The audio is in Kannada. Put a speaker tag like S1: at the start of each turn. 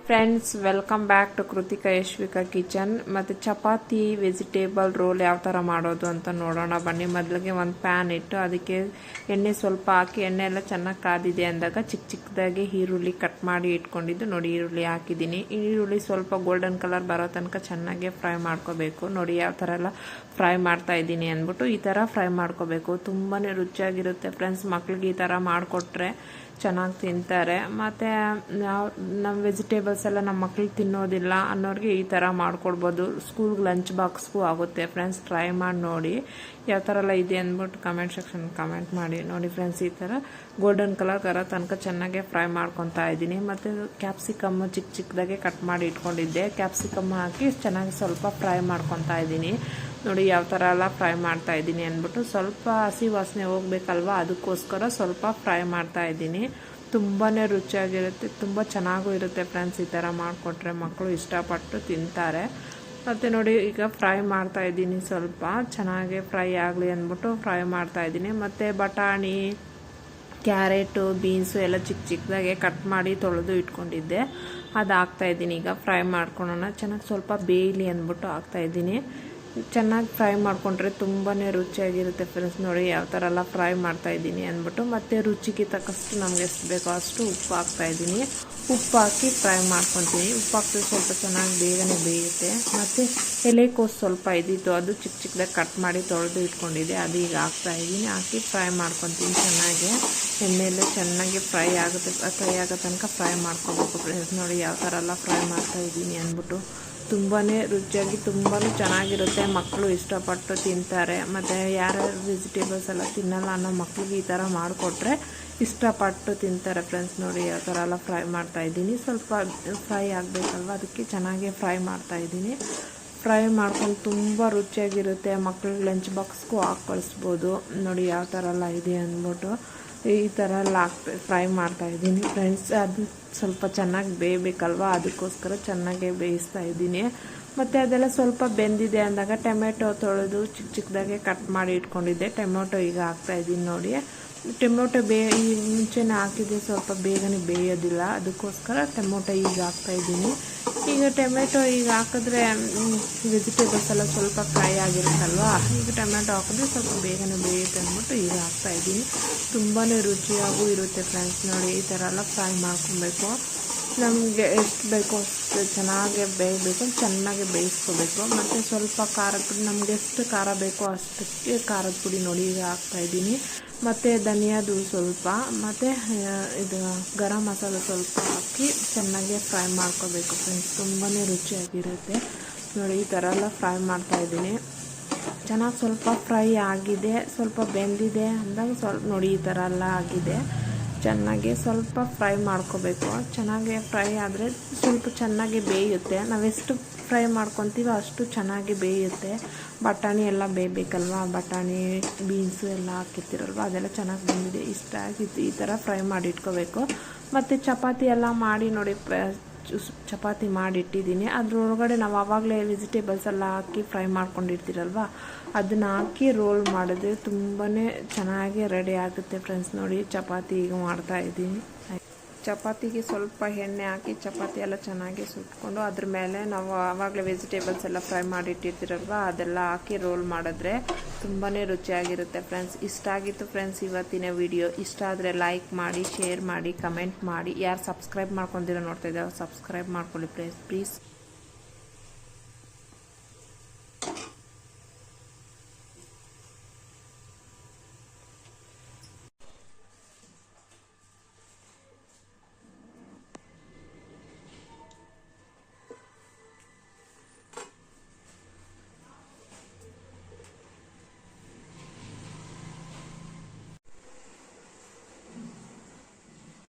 S1: Friends, welcome back to Krithika Yashvika kitchen. ಮತ್ತು ಚಪಾತಿ ವೆಜಿಟೇಬಲ್ ರೋಲ್ ಯಾವ ಥರ ಮಾಡೋದು ಅಂತ ನೋಡೋಣ ಬನ್ನಿ. ಮೊದಲಿಗೆ ಒಂದು ಪ್ಯಾನ್ ಇಟ್ಟು ಅದಕ್ಕೆ ಎಣ್ಣೆ ಸ್ವಲ್ಪ ಹಾಕಿ, ಎಣ್ಣೆ ಎಲ್ಲ ಚೆನ್ನಾಗಿ ಕಾದಿದೆ ಅಂದಾಗ ಚಿಕ್ಕದಾಗಿ ಈರುಳ್ಳಿ ಕಟ್ ಮಾಡಿ ಇಟ್ಕೊಂಡಿದ್ದು ನೋಡಿ, ಈರುಳ್ಳಿ ಹಾಕಿದ್ದೀನಿ. ಈರುಳ್ಳಿ ಸ್ವಲ್ಪ ಗೋಲ್ಡನ್ ಕಲರ್ ಬರೋ ತನಕ ಚೆನ್ನಾಗಿ ಫ್ರೈ ಮಾಡ್ಕೋಬೇಕು. ನೋಡಿ ಯಾವ ಥರ ಎಲ್ಲ ಫ್ರೈ ಮಾಡ್ತಾ ಇದ್ದೀನಿ ಅಂದ್ಬಿಟ್ಟು ಈ ಥರ ಫ್ರೈ ಮಾಡ್ಕೋಬೇಕು. ತುಂಬಾ ರುಚಿಯಾಗಿರುತ್ತೆ ಫ್ರೆಂಡ್ಸ್. ಮಕ್ಳಿಗೆ ಈ ಥರ ಮಾಡಿಕೊಟ್ರೆ ಚೆನ್ನಾಗಿ ತಿಂತಾರೆ. ಮತ್ತು ನಮ್ಮ ವೆಜಿಟೇಬಲ್ಸ್ ಎಲ್ಲ ನಮ್ಮ ಮಕ್ಳಿಗೆ ತಿನ್ನೋದಿಲ್ಲ ಅನ್ನೋರಿಗೆ ಈ ಥರ ಮಾಡ್ಕೊಡ್ಬೋದು. ಸ್ಕೂಲ್ಗೆ ಲಂಚ್ ಬಾಕ್ಸ್ಗೂ ಆಗುತ್ತೆ ಫ್ರೆಂಡ್ಸ್. ಟ್ರೈ ಮಾಡಿ ನೋಡಿ ಯಾವ ಥರ ಎಲ್ಲ ಇದೆ ಅಂದ್ಬಿಟ್ಟು ಕಮೆಂಟ್ ಸೆಕ್ಷನ್ ಕಮೆಂಟ್ ಮಾಡಿ. ನೋಡಿ ಫ್ರೆಂಡ್ಸ್, ಈ ಥರ ಗೋಲ್ಡನ್ ಕಲರ್ ಬರೋ ತನಕ ಚೆನ್ನಾಗೆ ಫ್ರೈ ಮಾಡ್ಕೊತಾ ಇದ್ದೀನಿ. ಮತ್ತು ಕ್ಯಾಪ್ಸಿಕಮ್ ಚಿಕ್ಕದಾಗೆ ಕಟ್ ಮಾಡಿ ಇಟ್ಕೊಂಡಿದ್ದೆ. ಕ್ಯಾಪ್ಸಿಕಮ್ ಹಾಕಿ ಚೆನ್ನಾಗಿ ಸ್ವಲ್ಪ ಫ್ರೈ ಮಾಡ್ಕೊತಾ ಇದ್ದೀನಿ. ನೋಡಿ ಯಾವ ಥರ ಎಲ್ಲ ಫ್ರೈ ಮಾಡ್ತಾ ಇದ್ದೀನಿ ಅಂದ್ಬಿಟ್ಟು. ಸ್ವಲ್ಪ ಹಸಿ ವಾಸನೆ ಹೋಗ್ಬೇಕಲ್ವ, ಅದಕ್ಕೋಸ್ಕರ ಸ್ವಲ್ಪ ಫ್ರೈ ಮಾಡ್ತಾ ಇದ್ದೀನಿ. ತುಂಬಾ ರುಚಿಯಾಗಿರುತ್ತೆ, ತುಂಬ ಚೆನ್ನಾಗೂ ಇರುತ್ತೆ ಫ್ರೆಂಡ್ಸ್. ಈ ಥರ ಮಾಡಿಕೊಟ್ರೆ ಮಕ್ಕಳು ಇಷ್ಟಪಟ್ಟು ತಿಂತಾರೆ. ಮತ್ತು ನೋಡಿ ಈಗ ಫ್ರೈ ಮಾಡ್ತಾ ಇದ್ದೀನಿ. ಸ್ವಲ್ಪ ಚೆನ್ನಾಗಿ ಫ್ರೈ ಆಗಲಿ ಅಂದ್ಬಿಟ್ಟು ಫ್ರೈ ಮಾಡ್ತಾ ಇದ್ದೀನಿ. ಮತ್ತು ಬಟಾಣಿ, ಕ್ಯಾರೆಟು, ಬೀನ್ಸು ಎಲ್ಲ ಚಿಕ್ಕದಾಗೆ ಕಟ್ ಮಾಡಿ ತೊಳೆದು ಇಟ್ಕೊಂಡಿದ್ದೆ, ಅದು ಹಾಕ್ತಾಯಿದ್ದೀನಿ. ಈಗ ಫ್ರೈ ಮಾಡ್ಕೊಳ್ಳೋಣ, ಚೆನ್ನಾಗಿ ಸ್ವಲ್ಪ ಬೇಯಲಿ ಅಂದ್ಬಿಟ್ಟು ಹಾಕ್ತಾಯಿದ್ದೀನಿ. ಚೆನ್ನಾಗಿ ಫ್ರೈ ಮಾಡಿಕೊಂಡ್ರೆ ತುಂಬಾ ರುಚಿಯಾಗಿರುತ್ತೆ ಫ್ರೆಂಡ್ಸ್. ನೋಡಿ ಯಾವ ಥರ ಎಲ್ಲ ಫ್ರೈ ಮಾಡ್ತಾಯಿದ್ದೀನಿ ಅಂದ್ಬಿಟ್ಟು. ಮತ್ತು ರುಚಿಗೆ ತಕ್ಕಷ್ಟು ನಮಗೆ ಎಷ್ಟು ಬೇಕೋ ಅಷ್ಟು ಉಪ್ಪು ಹಾಕ್ತಾಯಿದ್ದೀನಿ. ಉಪ್ಪು ಹಾಕಿ ಫ್ರೈ ಮಾಡ್ಕೊತೀನಿ. ಉಪ್ಪು ಹಾಕಿದ್ರೆ ಸ್ವಲ್ಪ ಚೆನ್ನಾಗಿ ಬೇಗನೆ ಬೇಯುತ್ತೆ. ಮತ್ತು ಎಲೆಕೋಸು ಸ್ವಲ್ಪ ಇದ್ದಿತ್ತು, ಅದು ಚಿಕ್ಕದಾಗಿ ಕಟ್ ಮಾಡಿ ತೊಳೆದು ಇಟ್ಕೊಂಡಿದ್ದೆ, ಅದು ಈಗ ಹಾಕ್ತಾಯಿದ್ದೀನಿ. ಹಾಕಿ ಫ್ರೈ ಮಾಡ್ಕೊತೀನಿ ಚೆನ್ನಾಗಿ. ಎಣ್ಣೆಯಲ್ಲೇ ಚೆನ್ನಾಗಿ ಫ್ರೈ ಆಗೋ ತನಕ ಫ್ರೈ ಮಾಡ್ಕೋಬೇಕು ಫ್ರೆಂಡ್ಸ್. ನೋಡಿ ಯಾವ ಥರ ಎಲ್ಲ ಫ್ರೈ ಮಾಡ್ತಾಯಿದ್ದೀನಿ ಅಂದ್ಬಿಟ್ಟು. ತುಂಬಾ ರುಚಿಯಾಗಿ ತುಂಬಾ ಚೆನ್ನಾಗಿರುತ್ತೆ. ಮಕ್ಕಳು ಇಷ್ಟಪಟ್ಟು ತಿಂತಾರೆ. ಮತ್ತು ಯಾರ್ಯಾರು ವೆಜಿಟೇಬಲ್ಸ್ ಎಲ್ಲ ತಿನ್ನಲ್ಲ ಅನ್ನೋ ಮಕ್ಳಿಗೆ ಈ ಥರ ಮಾಡಿಕೊಟ್ರೆ ಇಷ್ಟಪಟ್ಟು ತಿಂತಾರೆ ಫ್ರೆಂಡ್ಸ್. ನೋಡಿ ಯಾವ ಥರ ಎಲ್ಲ ಫ್ರೈ ಮಾಡ್ತಾಯಿದ್ದೀನಿ. ಸ್ವಲ್ಪ ಫ್ರೈ ಆಗಬೇಕಲ್ವ, ಅದಕ್ಕೆ ಚೆನ್ನಾಗಿ ಫ್ರೈ ಮಾಡ್ತಾಯಿದ್ದೀನಿ. ಫ್ರೈ ಮಾಡ್ಕೊಂಡು ತುಂಬ ರುಚಿಯಾಗಿರುತ್ತೆ. ಮಕ್ಳಿಗೆ ಲಂಚ್ ಬಾಕ್ಸ್ಗೂ ಹಾಕಿ ಕಳಿಸ್ಬೋದು. ನೋಡಿ ಯಾವ ಥರ ಎಲ್ಲ ಇದೆ ಅಂದ್ಬಿಟ್ಟು ಈ ಥರ ಎಲ್ಲ ಫ್ರೈ ಮಾಡ್ತಾಯಿದ್ದೀನಿ ಫ್ರೆಂಡ್ಸ್. ಅದು ಸ್ವಲ್ಪ ಚೆನ್ನಾಗಿ ಬೇಯಬೇಕಲ್ವ, ಅದಕ್ಕೋಸ್ಕರ ಚೆನ್ನಾಗೇ ಬೇಯಿಸ್ತಾ ಇದ್ದೀನಿ. ಮತ್ತು ಅದೆಲ್ಲ ಸ್ವಲ್ಪ ಬೆಂದಿದೆ ಅಂದಾಗ ಟೊಮೆಟೊ ತೊಳೆದು ಚಿಕ್ಕದಾಗೆ ಕಟ್ ಮಾಡಿ ಇಟ್ಕೊಂಡಿದ್ದೆ. ಟೊಮೆಟೊ ಈಗ ಹಾಕ್ತಾಯಿದ್ದೀನಿ. ನೋಡಿ ಟೊಮೆಟೊ ಈ ಮುಂಚೆನೇ ಹಾಕಿದ್ದೆ, ಸ್ವಲ್ಪ ಬೇಗನೆ ಬೇಯೋದಿಲ್ಲ, ಅದಕ್ಕೋಸ್ಕರ ಟೊಮೆಟೊ ಈಗ ಹಾಕ್ತಾಯಿದ್ದೀನಿ. ಈಗ ಟೊಮೆಟೊ ಈಗ ಹಾಕಿದ್ರೆ ವೆಜಿಟೇಬಲ್ಸ್ ಎಲ್ಲ ಸ್ವಲ್ಪ ಫ್ರೈ ಆಗಿರುತ್ತಲ್ವ, ಈಗ ಟೊಮೆಟೊ ಹಾಕಿದ್ರೆ ಸ್ವಲ್ಪ ಬೇಗನೆ ಬೇಯುತ್ತೆ ಅಂದ್ಬಿಟ್ಟು ಈಗ ಹಾಕ್ತಾಯಿದ್ದೀನಿ. ತುಂಬಾ ರುಚಿಯಾಗೂ ಇರುತ್ತೆ ಫ್ರೆಂಡ್ಸ್. ನೋಡಿ ಈ ಥರ ಎಲ್ಲ ಫ್ರೈ ಮಾಡ್ಕೊಬೇಕು. ನಮಗೆ ಎಷ್ಟು ಬೇಕೋ ಅಷ್ಟು ಚೆನ್ನಾಗಿ ಬೇಯಬೇಕು, ಚೆನ್ನಾಗಿ ಬೇಯಿಸ್ಕೋಬೇಕು. ಮತ್ತು ಸ್ವಲ್ಪ ಖಾರದ ಪುಡಿ, ನಮಗೆ ಎಷ್ಟು ಖಾರ ಬೇಕೋ ಅಷ್ಟಕ್ಕೆ ಖಾರದ ಪುಡಿ ನೋಡಿ ಈಗ ಹಾಕ್ತಾಯಿದ್ದೀನಿ. ಮತ್ತು ಧನಿಯಾದು ಸ್ವಲ್ಪ, ಮತ್ತು ಇದು ಗರಂ ಮಸಾಲೆ ಸ್ವಲ್ಪ ಹಾಕಿ ಚೆನ್ನಾಗಿ ಫ್ರೈ ಮಾಡ್ಕೋಬೇಕು ಫ್ರೆಂಡ್ಸ್. ತುಂಬಾ ರುಚಿಯಾಗಿರುತ್ತೆ. ನೋಡಿ ಈ ಥರ ಎಲ್ಲ ಫ್ರೈ ಮಾಡ್ತಾಯಿದ್ದೀನಿ. ಚೆನ್ನಾಗಿ ಸ್ವಲ್ಪ ಫ್ರೈ ಆಗಿದೆ, ಸ್ವಲ್ಪ ಬೆಂದಿದೆ ಅಂದಾಗ ಸ್ವಲ್ಪ ನೋಡಿ ಈ ಥರ ಎಲ್ಲ ಆಗಿದೆ. ಚೆನ್ನಾಗಿ ಸ್ವಲ್ಪ ಫ್ರೈ ಮಾಡ್ಕೋಬೇಕು. ಚೆನ್ನಾಗಿ ಫ್ರೈ ಆದರೆ ಸ್ವಲ್ಪ ಚೆನ್ನಾಗಿ ಬೇಯುತ್ತೆ. ನಾವೆಷ್ಟು ಫ್ರೈ ಮಾಡ್ಕೊತೀವೋ ಅಷ್ಟು ಚೆನ್ನಾಗಿ ಬೇಯುತ್ತೆ. ಬಟಾಣಿ ಎಲ್ಲ ಬೇಯಬೇಕಲ್ವ, ಬಟಾಣಿ ಬೀನ್ಸು ಎಲ್ಲ ಹಾಕಿರ್ತೀರಲ್ವ, ಅದೆಲ್ಲ ಚೆನ್ನಾಗಿ ಬಂದಿದೆ. ಇಷ್ಟ ಆಗಿತ್ತು. ಈ ಥರ ಫ್ರೈ ಮಾಡಿ ಇಟ್ಕೋಬೇಕು. ಮತ್ತು ಚಪಾತಿ ಎಲ್ಲ ಮಾಡಿ ನೋಡಿ, ಚಪಾತಿ ಮಾಡಿಟ್ಟಿದ್ದೀನಿ. ಅದ್ರೊಳಗಡೆ ನಾವು ಆವಾಗಲೇ ವೆಜಿಟೇಬಲ್ಸ್ ಎಲ್ಲ ಹಾಕಿ ಫ್ರೈ ಮಾಡ್ಕೊಂಡಿರ್ತೀರಲ್ವ, ಅದನ್ನು ಹಾಕಿ ರೋಲ್ ಮಾಡಿದ್ರೆ ತುಂಬಾ ಚೆನ್ನಾಗಿ ರೆಡಿ ಆಗುತ್ತೆ ಫ್ರೆಂಡ್ಸ್. ನೋಡಿ ಚಪಾತಿ ಈಗ ಮಾಡ್ತಾಯಿದ್ದೀನಿ. ಚಪಾತಿಗೆ ಸ್ವಲ್ಪ ಎಣ್ಣೆ ಹಾಕಿ ಚಪಾತಿ ಎಲ್ಲ ಚೆನ್ನಾಗಿ ಸುಟ್ಕೊಂಡು ಅದ್ರ ಮೇಲೆ ನಾವು ಆವಾಗಲೇ ವೆಜಿಟೇಬಲ್ಸ್ ಎಲ್ಲ ಫ್ರೈ ಮಾಡಿಟ್ಟಿರ್ತೀರಲ್ವ, ಅದೆಲ್ಲ ಹಾಕಿ ರೋಲ್ ಮಾಡಿದ್ರೆ ತುಂಬಾ ರುಚಿಯಾಗಿರುತ್ತೆ ಫ್ರೆಂಡ್ಸ್. ಇಷ್ಟ ಆಗಿತ್ತು ಫ್ರೆಂಡ್ಸ್ ಇವತ್ತಿನ ವಿಡಿಯೋ. ಇಷ್ಟ ಆದರೆ ಲೈಕ್ ಮಾಡಿ, ಶೇರ್ ಮಾಡಿ, ಕಮೆಂಟ್ ಮಾಡಿ. ಯಾರು ಸಬ್ಸ್ಕ್ರೈಬ್ ಮಾಡ್ಕೊಂಡಿರೋ ನೋಡ್ತಾ ಇದ್ದಾರೆ ಸಬ್ಸ್ಕ್ರೈಬ್ ಮಾಡ್ಕೊಳ್ಳಿ ಪ್ಲೀಸ್.